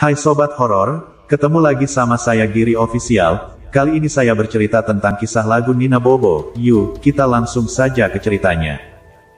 Hai Sobat Horor, ketemu lagi sama saya Giri Official. Kali ini saya bercerita tentang kisah lagu Nina Bobo. Yuk, kita langsung saja ke ceritanya.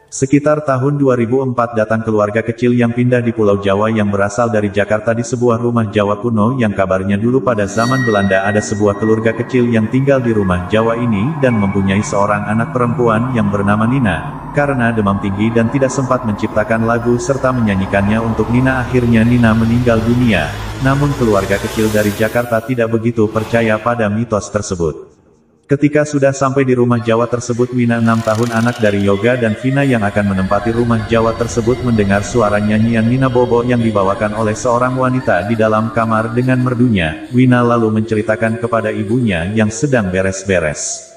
Sekitar tahun 2004 datang keluarga kecil yang pindah di Pulau Jawa yang berasal dari Jakarta di sebuah rumah Jawa kuno yang kabarnya dulu pada zaman Belanda ada sebuah keluarga kecil yang tinggal di rumah Jawa ini dan mempunyai seorang anak perempuan yang bernama Nina. Karena demam tinggi dan tidak sempat menciptakan lagu serta menyanyikannya untuk Nina, akhirnya Nina meninggal dunia. Namun keluarga kecil dari Jakarta tidak begitu percaya pada mitos tersebut. Ketika sudah sampai di rumah Jawa tersebut, Wina 6 tahun anak dari Yoga dan Vina yang akan menempati rumah Jawa tersebut mendengar suara nyanyian Nina Bobo yang dibawakan oleh seorang wanita di dalam kamar dengan merdunya. Wina lalu menceritakan kepada ibunya yang sedang beres-beres.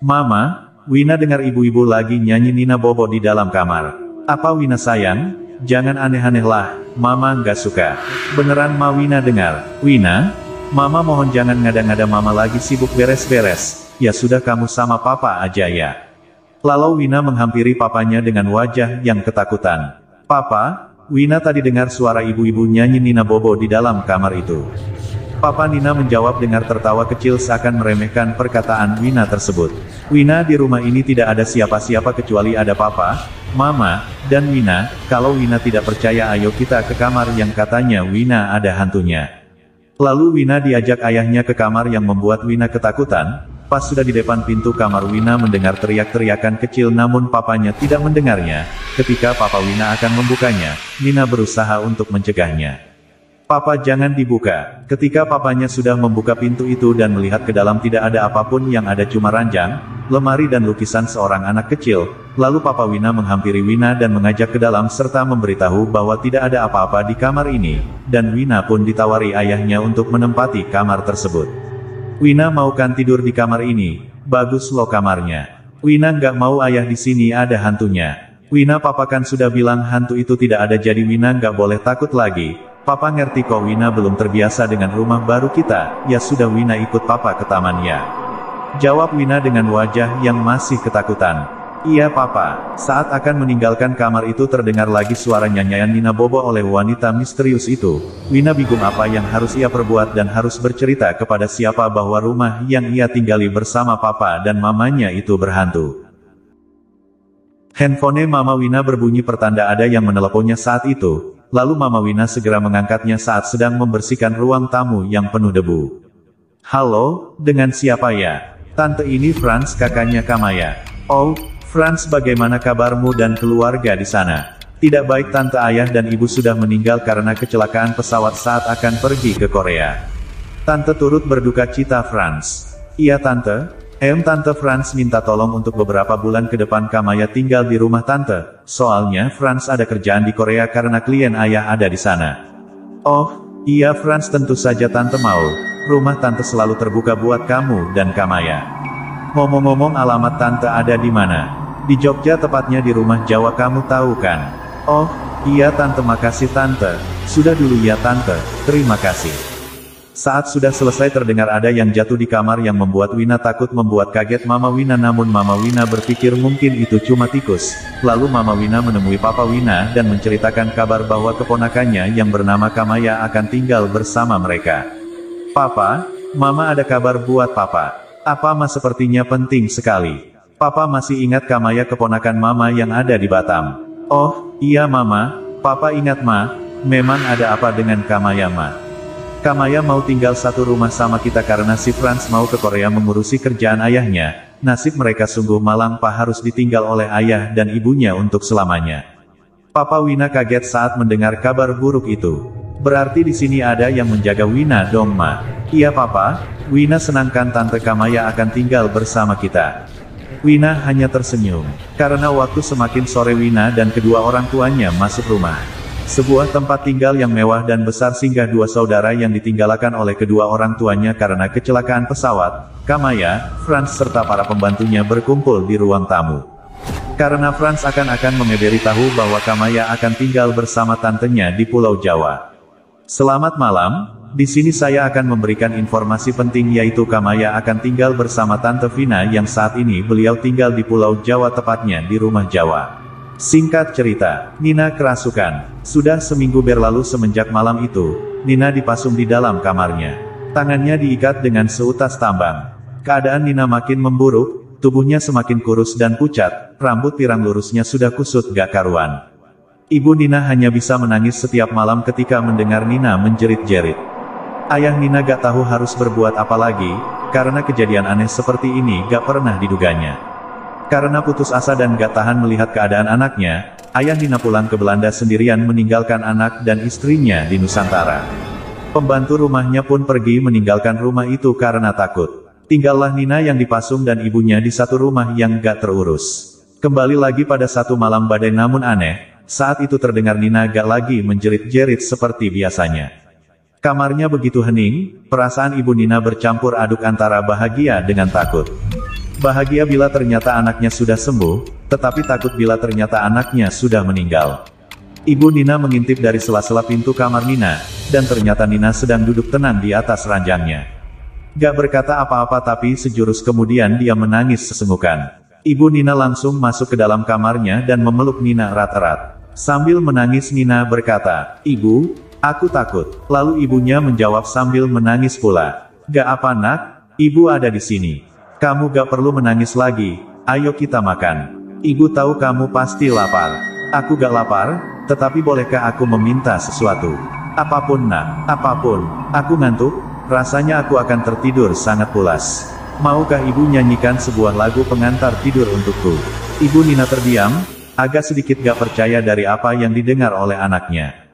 "Mama, Wina dengar ibu-ibu lagi nyanyi Nina Bobo di dalam kamar." "Apa Wina sayang? Jangan aneh-aneh lah, Mama nggak suka." "Beneran Ma Wina dengar?" "Wina, Mama mohon jangan ngada-ngada, Mama lagi sibuk beres-beres." "Ya sudah, kamu sama Papa aja ya." Lalu Wina menghampiri papanya dengan wajah yang ketakutan. "Papa, Wina tadi dengar suara ibu-ibu nyanyi Nina Bobo di dalam kamar itu." Papa Nina menjawab dengan tertawa kecil seakan meremehkan perkataan Wina tersebut. "Wina, di rumah ini tidak ada siapa-siapa kecuali ada Papa, Mama, dan Wina. Kalau Wina tidak percaya, ayo kita ke kamar yang katanya Wina ada hantunya." Lalu Wina diajak ayahnya ke kamar yang membuat Wina ketakutan. Pas sudah di depan pintu kamar, Wina mendengar teriak-teriakan kecil namun papanya tidak mendengarnya. Ketika Papa Wina akan membukanya, Nina berusaha untuk mencegahnya. "Papa, jangan dibuka." Ketika papanya sudah membuka pintu itu dan melihat ke dalam, tidak ada apapun, yang ada cuma ranjang, lemari dan lukisan seorang anak kecil. Lalu Papa Wina menghampiri Wina dan mengajak ke dalam serta memberitahu bahwa tidak ada apa-apa di kamar ini, dan Wina pun ditawari ayahnya untuk menempati kamar tersebut. "Wina mau kan tidur di kamar ini? Bagus loh kamarnya." "Wina nggak mau ayah, di sini ada hantunya." "Wina, Papa kan sudah bilang hantu itu tidak ada, jadi Wina nggak boleh takut lagi. Papa ngerti kok, Wina belum terbiasa dengan rumah baru kita." "Ya sudah, Wina ikut Papa ke taman ya," jawab Wina dengan wajah yang masih ketakutan. "Iya Papa." Saat akan meninggalkan kamar itu terdengar lagi suara nyanyian Nina Bobo oleh wanita misterius itu. Wina bingung apa yang harus ia perbuat dan harus bercerita kepada siapa bahwa rumah yang ia tinggali bersama Papa dan Mamanya itu berhantu. Handphone Mama Wina berbunyi pertanda ada yang meneleponnya saat itu. Lalu Mama Wina segera mengangkatnya saat sedang membersihkan ruang tamu yang penuh debu. "Halo, dengan siapa ya?" "Tante, ini Franz, kakaknya Kamaya." "Oh, Franz, bagaimana kabarmu dan keluarga di sana?" "Tidak baik Tante, ayah dan ibu sudah meninggal karena kecelakaan pesawat saat akan pergi ke Korea." Tante turut berduka cita Franz. "Iya Tante." Tante, Franz minta tolong untuk beberapa bulan ke depan Kamaya tinggal di rumah Tante. Soalnya Franz ada kerjaan di Korea karena klien ayah ada di sana." "Oh, iya Franz, tentu saja Tante mau. Rumah Tante selalu terbuka buat kamu dan Kamaya. Ngomong-ngomong, alamat Tante ada di mana?" "Di Jogja, tepatnya di rumah Jawa, kamu tahu kan?" "Oh, iya Tante, makasih Tante." "Sudah dulu ya Tante, terima kasih." Saat sudah selesai terdengar ada yang jatuh di kamar yang membuat Wina takut, membuat kaget Mama Wina, namun Mama Wina berpikir mungkin itu cuma tikus. Lalu Mama Wina menemui Papa Wina dan menceritakan kabar bahwa keponakannya yang bernama Kamaya akan tinggal bersama mereka. "Papa, Mama ada kabar buat Papa." "Apa Ma? Sepertinya penting sekali." "Papa masih ingat Kamaya, keponakan Mama yang ada di Batam?" "Oh, iya Mama, Papa ingat Ma. Memang ada apa dengan Kamaya Ma?" "Kamaya mau tinggal satu rumah sama kita karena si Franz mau ke Korea mengurusi kerjaan ayahnya. Nasib mereka sungguh malang Pak, harus ditinggal oleh ayah dan ibunya untuk selamanya." Papa Wina kaget saat mendengar kabar buruk itu. "Berarti di sini ada yang menjaga Wina dong Ma?" "Iya Papa, Wina senangkan Tante Kamaya akan tinggal bersama kita." Wina hanya tersenyum. Karena waktu semakin sore, Wina dan kedua orang tuanya masuk rumah. Sebuah tempat tinggal yang mewah dan besar singgah dua saudara yang ditinggalkan oleh kedua orang tuanya karena kecelakaan pesawat. Kamaya, Franz serta para pembantunya berkumpul di ruang tamu. Karena Franz akan memberitahu bahwa Kamaya akan tinggal bersama tantenya di Pulau Jawa. "Selamat malam. Di sini saya akan memberikan informasi penting, yaitu Kamaya akan tinggal bersama Tante Vina yang saat ini beliau tinggal di Pulau Jawa, tepatnya di rumah Jawa." Singkat cerita, Nina kerasukan. Sudah seminggu berlalu semenjak malam itu, Nina dipasung di dalam kamarnya. Tangannya diikat dengan seutas tambang. Keadaan Nina makin memburuk, tubuhnya semakin kurus dan pucat, rambut pirang lurusnya sudah kusut gak karuan. Ibu Nina hanya bisa menangis setiap malam ketika mendengar Nina menjerit-jerit. Ayah Nina gak tahu harus berbuat apa lagi, karena kejadian aneh seperti ini gak pernah diduganya. Karena putus asa dan gak tahan melihat keadaan anaknya, ayah Nina pulang ke Belanda sendirian meninggalkan anak dan istrinya di Nusantara. Pembantu rumahnya pun pergi meninggalkan rumah itu karena takut. Tinggallah Nina yang dipasung dan ibunya di satu rumah yang gak terurus. Kembali lagi pada satu malam badai namun aneh, saat itu terdengar Nina gak lagi menjerit-jerit seperti biasanya. Kamarnya begitu hening, perasaan ibu Nina bercampur aduk antara bahagia dengan takut. Bahagia bila ternyata anaknya sudah sembuh, tetapi takut bila ternyata anaknya sudah meninggal. Ibu Nina mengintip dari sela-sela pintu kamar Nina, dan ternyata Nina sedang duduk tenang di atas ranjangnya. Gak berkata apa-apa tapi sejurus kemudian dia menangis sesenggukan. Ibu Nina langsung masuk ke dalam kamarnya dan memeluk Nina erat-erat. Sambil menangis Nina berkata, "Ibu, aku takut." Lalu ibunya menjawab sambil menangis pula. "Gak apa nak, ibu ada di sini. Kamu gak perlu menangis lagi, ayo kita makan. Ibu tahu kamu pasti lapar." "Aku gak lapar, tetapi bolehkah aku meminta sesuatu?" "Apapun nak, apapun. Aku ngantuk, rasanya aku akan tertidur sangat pulas. Maukah ibu nyanyikan sebuah lagu pengantar tidur untukku?" Ibu Nina terdiam, agak sedikit gak percaya dari apa yang didengar oleh anaknya.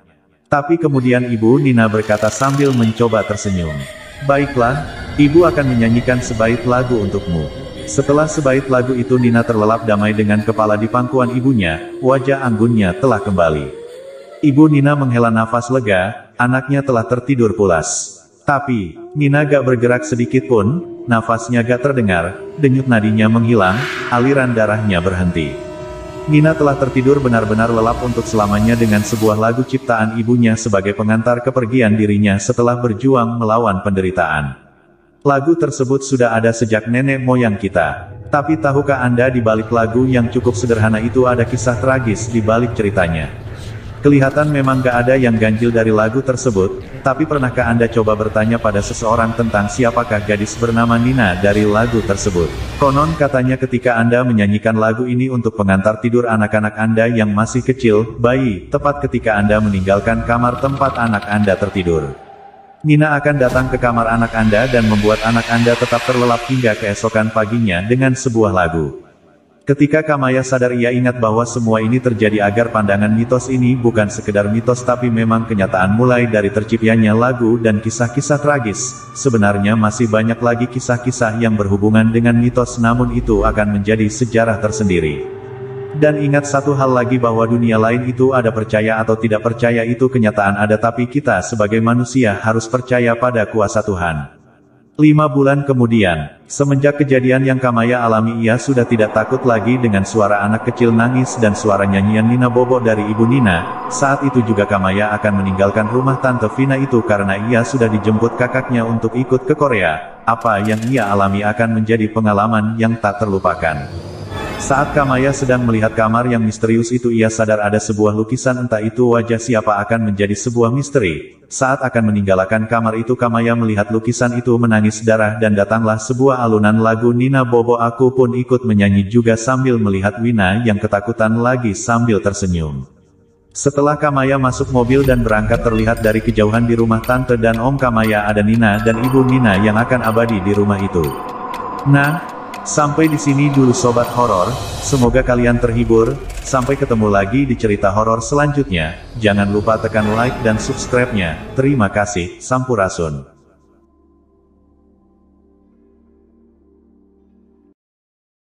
Tapi kemudian ibu Nina berkata sambil mencoba tersenyum. "Baiklah, ibu akan menyanyikan sebaik lagu untukmu." Setelah sebaik lagu itu Nina terlelap damai dengan kepala di pangkuan ibunya, wajah anggunnya telah kembali. Ibu Nina menghela nafas lega, anaknya telah tertidur pulas. Tapi, Nina gak bergerak sedikit pun, nafasnya gak terdengar, denyut nadinya menghilang, aliran darahnya berhenti. Nina telah tertidur benar-benar lelap untuk selamanya dengan sebuah lagu ciptaan ibunya sebagai pengantar kepergian dirinya setelah berjuang melawan penderitaan. Lagu tersebut sudah ada sejak nenek moyang kita. Tapi tahukah Anda di balik lagu yang cukup sederhana itu ada kisah tragis di balik ceritanya? Kelihatan memang gak ada yang ganjil dari lagu tersebut, tapi pernahkah Anda coba bertanya pada seseorang tentang siapakah gadis bernama Nina dari lagu tersebut? Konon katanya ketika Anda menyanyikan lagu ini untuk pengantar tidur anak-anak Anda yang masih kecil, bayi, tepat ketika Anda meninggalkan kamar tempat anak Anda tertidur, Nina akan datang ke kamar anak Anda dan membuat anak Anda tetap terlelap hingga keesokan paginya dengan sebuah lagu. Ketika Kamaya sadar ia ingat bahwa semua ini terjadi agar pandangan mitos ini bukan sekedar mitos tapi memang kenyataan mulai dari terciptanya lagu dan kisah-kisah tragis. Sebenarnya masih banyak lagi kisah-kisah yang berhubungan dengan mitos namun itu akan menjadi sejarah tersendiri. Dan ingat satu hal lagi bahwa dunia lain itu ada percaya atau tidak percaya itu kenyataan ada tapi kita sebagai manusia harus percaya pada kuasa Tuhan. 5 bulan kemudian, semenjak kejadian yang Kamaya alami ia sudah tidak takut lagi dengan suara anak kecil nangis dan suara nyanyian Nina Bobo dari ibu Nina. Saat itu juga Kamaya akan meninggalkan rumah Tante Vina itu karena ia sudah dijemput kakaknya untuk ikut ke Korea. Apa yang ia alami akan menjadi pengalaman yang tak terlupakan. Saat Kamaya sedang melihat kamar yang misterius itu ia sadar ada sebuah lukisan entah itu wajah siapa akan menjadi sebuah misteri. Saat akan meninggalkan kamar itu Kamaya melihat lukisan itu menangis darah dan datanglah sebuah alunan lagu Nina Bobo aku pun ikut menyanyi juga sambil melihat Wina yang ketakutan lagi sambil tersenyum. Setelah Kamaya masuk mobil dan berangkat terlihat dari kejauhan di rumah Tante dan Om Kamaya ada Nina dan Ibu Nina yang akan abadi di rumah itu. Nah, sampai di sini dulu sobat horor, semoga kalian terhibur, sampai ketemu lagi di cerita horor selanjutnya, jangan lupa tekan like dan subscribe-nya, terima kasih, Sampurasun.